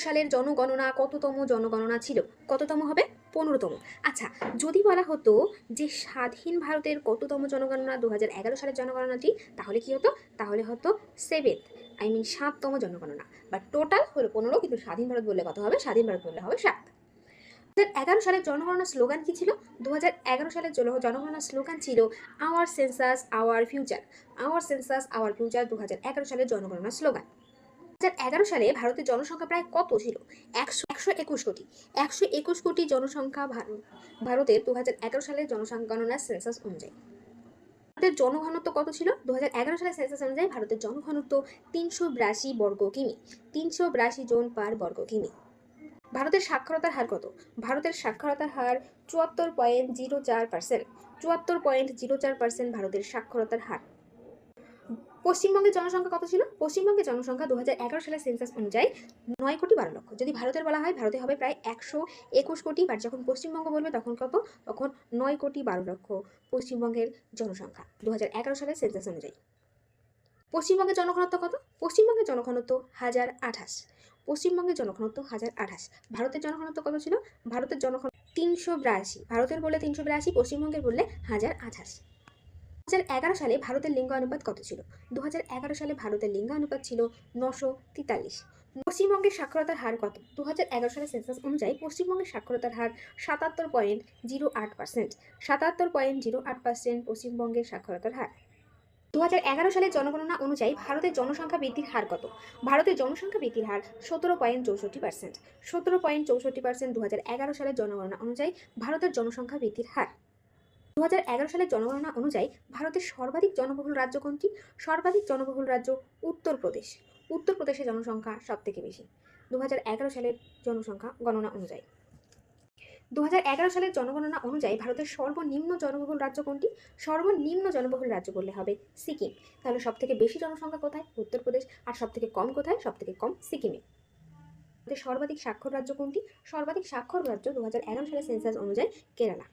সালের জনগণনা কততম জনগণনা ছিল? কততম হবে? 15তম। আচ্ছা, যদি বলা হতো যে স্বাধীন ভারতের কততম জনগণনা 2011 সালের জনগণনাটি, তাহলে কি হতো? তাহলে হতো 7th, 7তম জনগণনা। বা টোটাল হলো 15, কিন্তু স্বাধীন ভারত বললে কত হবে? স্বাধীন ভারত বললে হবে 7। 2011 সালের জনগণনা স্লোগান কি ছিল? 2011 সালের জনগণনা স্লোগান ছিল hour census our future. Hour census our future 2011 সালের জনগণনা স্লোগান। 2011 সালে ভারতের জনসংখ্যা প্রায় কত ছিল? 121 কোটি। 121 কোটি জনসংখ্যা ভারতের 2011 সালের জনগণনার সেন্সাস অনুযায়ী। ভারতের জনঘনত্ব কত ছিল? 2011 সালের সেন্সাস অনুযায়ী ভারতের জনঘনত্ব 382 বর্গ কিমি। 382 জন পার বর্গ কিমি। ভারতের সাক্ষরতার হার কত? ভারতের সাক্ষরতার হার 74.04%। 74.04% ভারতের সাক্ষরতার হার। পশ্চিমবঙ্গের জনসংখ্যা কত ছিল? পশ্চিমবঙ্গের জনসংখ্যা 2011 সালের সেন্সাস অনুযায়ী 9,12,00,000। যদি ভারতের বলা হয়, ভারতে হবে প্রায় 121 কোটি, বাট যখন পশ্চিমবঙ্গ বলবে তখন কত? তখন 9,12,00,000 পশ্চিমবঙ্গের জনসংখ্যা 2011 সালের সেন্সাস অনুযায়ী। পশ্চিমবঙ্গের জনঘনত্ব কত? পশ্চিমবঙ্গের জনঘনত্ব 1028। পশ্চিমবঙ্গের জনঘনত্ব 1028। ভারতের জনঘনত্ব কত ছিল? ভারতের জনঘনত্ব 382। ভারতের বললে 382, পশ্চিমবঙ্গের বললে 1028। 2011 সালে ভারতের লিঙ্গানুপাত কত ছিল? 2011 সালে ভারতের লিঙ্গানুপাত ছিল 943। পশ্চিমবঙ্গের সাক্ষরতার হার কত? 2011 সালের সেন্সাস অনুযায়ী পশ্চিমবঙ্গের সাক্ষরতার হার 77.08%। 77.08% পশ্চিমবঙ্গের সাক্ষরতার হার। 2011 সালের জনগণনা অনুযায়ী ভারতের জনসংখ্যা বৃদ্ধির হার কত? ভারতের জনসংখ্যা বৃদ্ধির হার 17.64%। 17.64% 2011 সালের জনগণনা অনুযায়ী ভারতের জনসংখ্যা বৃদ্ধির হার। 2011 সালের জনগণনা অনুযায়ী ভারতের সর্বাধিক জনবহুল রাজ্য কোনটি? সর্বাধিক জনবহুল রাজ্য উত্তরপ্রদেশ। উত্তরপ্রদেশের জনসংখ্যা সব থেকে বেশি 2011 সালের জনসংখ্যা গণনা অনুযায়ী। 2011 সালের জনগণনা অনুযায়ী ভারতের সর্বনিম্ন জনবহুল রাজ্য কোনটি? সর্বনিম্ন জনবহুল রাজ্য বললে হবে সিকিম। তাহলে সব থেকে বেশি জনসংখ্যা কোথায়? উত্তরপ্রদেশ। আর সব থেকে কম কোথায়? সব থেকে কম সিকিমে। ভারতের সর্বাধিক স্বাক্ষর রাজ্য কোনটি? সর্বাধিক স্বাক্ষর রাজ্য 2011 সালের সেন্সাস অনুযায়ী কেরালা।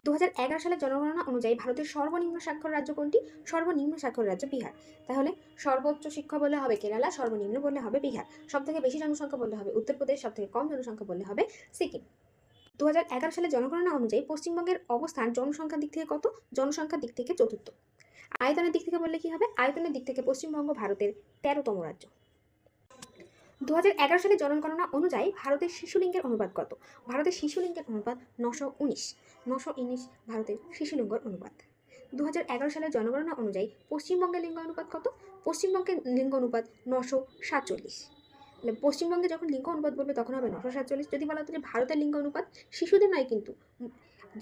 2011 সালের জনগণনা অনুযায়ী ভারতের সর্বনিম্ন স্বাক্ষর রাজ্য কোনটি? সর্বনিম্ন স্বাক্ষর রাজ্য বিহার। তাহলে সর্বোচ্চ শিক্ষা বললে হবে কেরালা, সর্বনিম্ন বললে হবে বিহার, সব থেকে বেশি জনসংখ্যা বললে হবে উত্তরপ্রদেশ, সব থেকে কম জনসংখ্যা বললে হবে সিকিম। 2011 সালের জনগণনা অনুযায়ী পশ্চিমবঙ্গের অবস্থান জনসংখ্যার দিক থেকে কত? জনসংখ্যার দিক থেকে চতুর্থ। আয়তনের দিক থেকে বললে কি হবে? আয়তনের দিক থেকে পশ্চিমবঙ্গ ভারতের 13তম রাজ্য। 2011 সালের জনগণনা অনুযায়ী ভারতের শিশুলিঙ্গের অনুপাত কত? ভারতের শিশুলিঙ্গের অনুপাত 919। 919 ভারতের শিশুলিঙ্গের অনুপাত। 2011 সালের জনগণনা অনুযায়ী পশ্চিমবঙ্গের লিঙ্গ অনুপাত কত? পশ্চিমবঙ্গের লিঙ্গ অনুপাত 947। পশ্চিমবঙ্গে যখন লিঙ্গ অনুপাত বলবে তখন হবে 947। যদি বলা হতো যে ভারতের লিঙ্গ অনুপাত, শিশুদের নয় কিন্তু,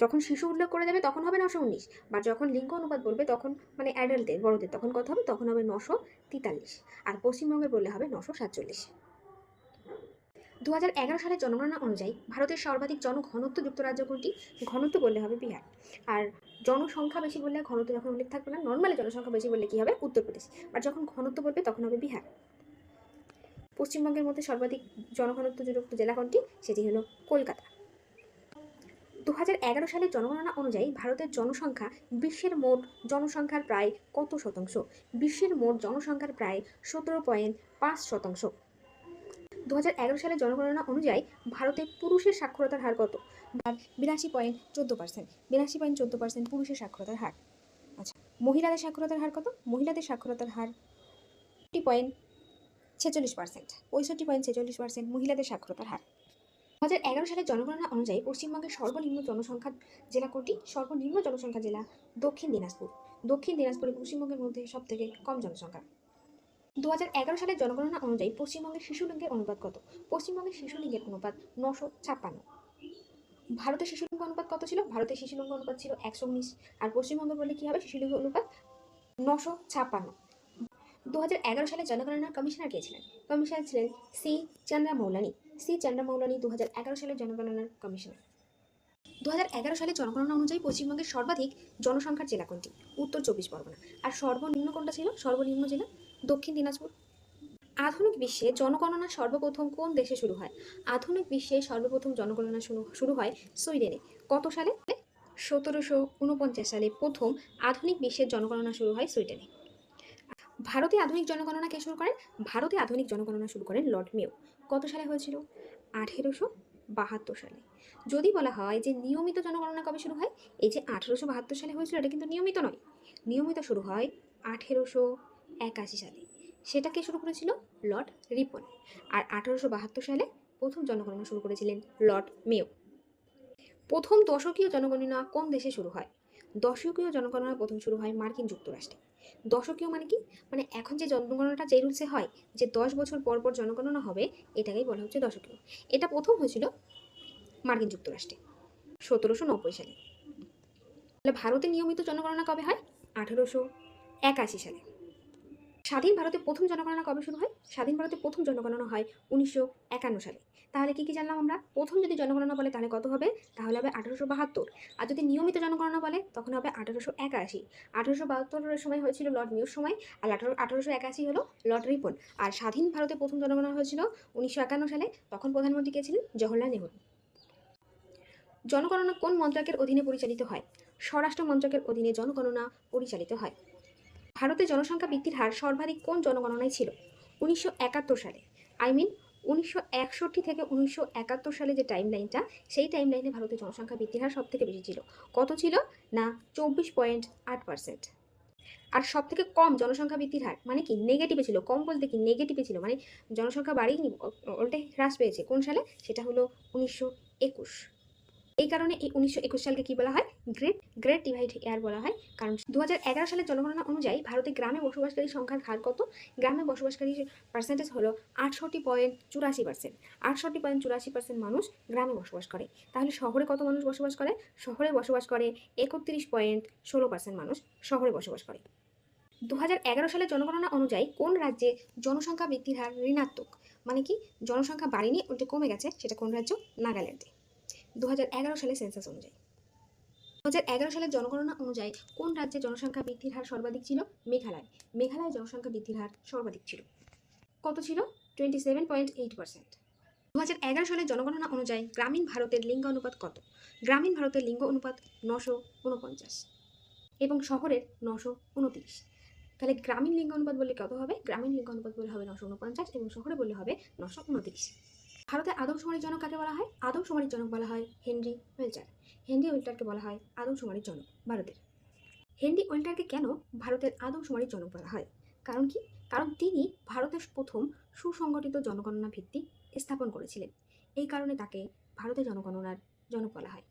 যখন শিশু উল্লেখ করে দেবে তখন হবে 919, বা যখন লিঙ্গ অনুপাত বলবে তখন মানে অ্যাডাল্টদের, বড়দের, তখন কত হবে? তখন হবে 943। আর পশ্চিমবঙ্গের বললে হবে 947। 2011 সালের জনগণনা অনুযায়ী ভারতের সর্বাধিক জনঘনত্বযুক্ত রাজ্য কোনটি? ঘনত্ব বললে হবে বিহার। আর জনসংখ্যা বেশি বললে, ঘনত্ব যখন উল্লেখ থাকবে না, নর্মালি জনসংখ্যা বেশি বললে কি হবে? উত্তরপ্রদেশ। আর যখন ঘনত্ব বলবে তখন হবে বিহার। পশ্চিমবঙ্গের মধ্যে সর্বাধিক জনঘনত্বযুক্ত জেলা কোনটি? সেটি হলো কলকাতা। 2011 সালের জনগণনা অনুযায়ী ভারতের জনসংখ্যা বিশ্বের মোট জনসংখ্যার প্রায় কত শতাংশ? বিশ্বের মোট জনসংখ্যার প্রায় 17.5%। 2011 সালের জনগণনা অনুযায়ী ভারতে পুরুষের সাক্ষরতার হার কত? 82.14%। 82.14% পুরুষের সাক্ষরতার হার। আচ্ছা, মহিলাদের সাক্ষরতার হার কত? মহিলাদের সাক্ষরতার হার 65.46%। 65.46% মহিলাদের সাক্ষরতার হার। 2011 সালের জনগণনা অনুযায়ী পশ্চিমবঙ্গের সর্বনিম্ন জনসংখ্যা জেলা কোনটি? সর্বনিম্ন জনসংখ্যা জেলা দক্ষিণ দিনাজপুর। দক্ষিণ দিনাজপুরে পশ্চিমবঙ্গের মধ্যে সব থেকে কম জনসংখ্যা। 2011 সালের জনগণনা অনুযায়ী পশ্চিমবঙ্গের শিশুলিঙ্গের অনুপাত কত? পশ্চিমবঙ্গের শিশুলিঙ্গের অনুপাত 956। ভারতের শিশুলিঙ্গ অনুপাত কত ছিল? ভারতের শিশুলিঙ্গ অনুপাত ছিল 119। আর পশ্চিমবঙ্গ বললে কি হবে? শিশুলিঙ্গ অনুপাত 956। 2011 সালে জনগণনার কমিশনার কে ছিলেন? কমিশনার ছিলেন সি চন্দ্রমৌলানি। সি চন্দ্রমৌলানি 2011 সালের জনগণনার কমিশনার। 2011 সালে জনগণনা অনুযায়ী পশ্চিমবঙ্গের সর্বাধিক জনসংখ্যার জেলা কোনটি? উত্তর 24 পরগনা। আর সর্বনিম্ন কোনটা ছিল? সর্বনিম্ন জেলা দক্ষিণ দিনাজপুর। আধুনিক বিশ্বে জনগণনা সর্বপ্রথম কোন দেশে শুরু হয়? আধুনিক বিশ্বে সর্বপ্রথম জনগণনা শুরু হয় সুইডেনে। কত সালে? 1749 সালে প্রথম আধুনিক বিশ্বের জনগণনা শুরু হয় সুইডেনে। ভারতে আধুনিক জনগণনা কে শুরু করেন? ভারতে আধুনিক জনগণনা শুরু করেন লর্ড মেয়ো। কত সালে হয়েছিল? 1872 সালে। যদি বলা হয় যে নিয়মিত জনগণনা কবে শুরু হয়, এই যে 1872 সালে হয়েছিল এটা কিন্তু নিয়মিত নয়। নিয়মিত শুরু হয় 1881 সালে। সেটা কে শুরু করেছিল? লর্ড রিপন। আর 1872 সালে প্রথম জনগণনা শুরু করেছিলেন লর্ড মেয়ো। প্রথম দশকীয় জনগণনা কোন দেশে শুরু হয়? দশকীয় জনগণনা প্রথম শুরু হয় মার্কিন যুক্তরাষ্ট্রে। দশকীয় মানে কি? মানে এখন যে জনগণনাটা যে রুলসে হয়, যে 10 বছর পর পর জনগণনা হবে, এটাকেই বলা হচ্ছে দশকীয়। এটা প্রথম হয়েছিল মার্কিন যুক্তরাষ্ট্রে 1790 সালে। তাহলে ভারতে নিয়মিত জনগণনা কবে হয়? 1881 সালে। স্বাধীন ভারতে প্রথম জনগণনা কবে শুরু হয়? স্বাধীন ভারতে প্রথম জনগণনা হয় 1951 সালে। তাহলে কি কি জানলাম আমরা? প্রথম যদি জনগণনা বলে তাহলে কত হবে? তাহলে হবে 1872। আর যদি নিয়মিত জনগণনা বলে তখন হবে 1881। 1872-এর সময় হয়েছিল লর্ড মেয়োর সময়, আর 1881 হলো লর্ড রিপন। আর স্বাধীন ভারতে প্রথম জনগণনা হয়েছিল 1951 সালে। তখন প্রধানমন্ত্রী কে ছিলেন? জওহরলাল নেহরু। জনগণনা কোন মন্ত্রকের অধীনে পরিচালিত হয়? স্বরাষ্ট্র মন্ত্রকের অধীনে জনগণনা পরিচালিত হয়। ভারতে জনসংখ্যা বৃদ্ধির হার সর্বাধিক কোন জনগণনায় ছিল? 1971 সালে। আই মিন 1961 থেকে 1971 সালে যে টাইম লাইনটা, সেই টাইম লাইনে ভারতের জনসংখ্যা বৃদ্ধির হার সব থেকে বেশি ছিল। কত ছিল? না 24.8%। আর সব থেকে কম জনসংখ্যা বৃদ্ধির হার মানে কি? নেগেটিভে ছিল। কম বলতে কি? নেগেটিভে ছিল, মানে জনসংখ্যা বাড়েইনি, উল্টে হ্রাস পেয়েছে। কোন সালে? সেটা হলো 1921। এই কারণে এই 1921 সালকে কি বলা হয়? গ্রেট গ্রেট ডিভাইড ইয়ার বলা হয়। কারণ 2011 সালের জনগণনা অনুযায়ী ভারতে গ্রামে বসবাসকারী সংখ্যার হার কত? গ্রামে বসবাসকারী পার্সেন্টেজ হলো 68.84%। 68.84% মানুষ গ্রামে বসবাস করে। তাহলে শহরে কত মানুষ বসবাস করে? শহরে বসবাস করে 31.16% মানুষ শহরে বসবাস করে। 2011 সালের জনগণনা অনুযায়ী কোন রাজ্যে জনসংখ্যা বৃদ্ধির হার ঋণাত্মক? মানে কি? জনসংখ্যা বাড়েনি, উল্টে কমে গেছে। সেটা কোন রাজ্য? নাগাল্যান্ডে। 2011 সালে সেন্সাস অনুযায়ী। 2011 সালের জনগণনা অনুযায়ী কোন রাজ্যে জনসংখ্যা বৃদ্ধির হার সর্বাধিক ছিল? মেঘালয়। মেঘালয়ে জনসংখ্যা বৃদ্ধির হার সর্বাধিক ছিল। কত ছিল? 27.8%। 2011 সালের জনগণনা অনুযায়ী গ্রামীণ ভারতের লিঙ্গ অনুপাত কত? গ্রামীণ ভারতের লিঙ্গ অনুপাত 949 এবং শহরের 929। তাহলে গ্রামীণ লিঙ্গ অনুপাত বললে কত হবে? গ্রামীণ লিঙ্গ অনুপাত বলে হবে 949 এবং শহরে বললে হবে 929। ভারতের আদমশুমারির জনক কাকে বলা হয়? আদমশুমারির জনক বলা হয় হেনরি ওয়েল্টার। হেনরি ওয়েল্টারকে বলা হয় আদমশুমারির জনক ভারতের। হেনরি ওয়েল্টারকে কেন ভারতের আদমশুমারির জনক বলা হয়? কারণ কি? কারণ তিনি ভারতের প্রথম সুসংগঠিত জনগণনা ভিত্তি স্থাপন করেছিলেন। এই কারণে তাকে ভারতের জনগণনার জনক বলা হয়।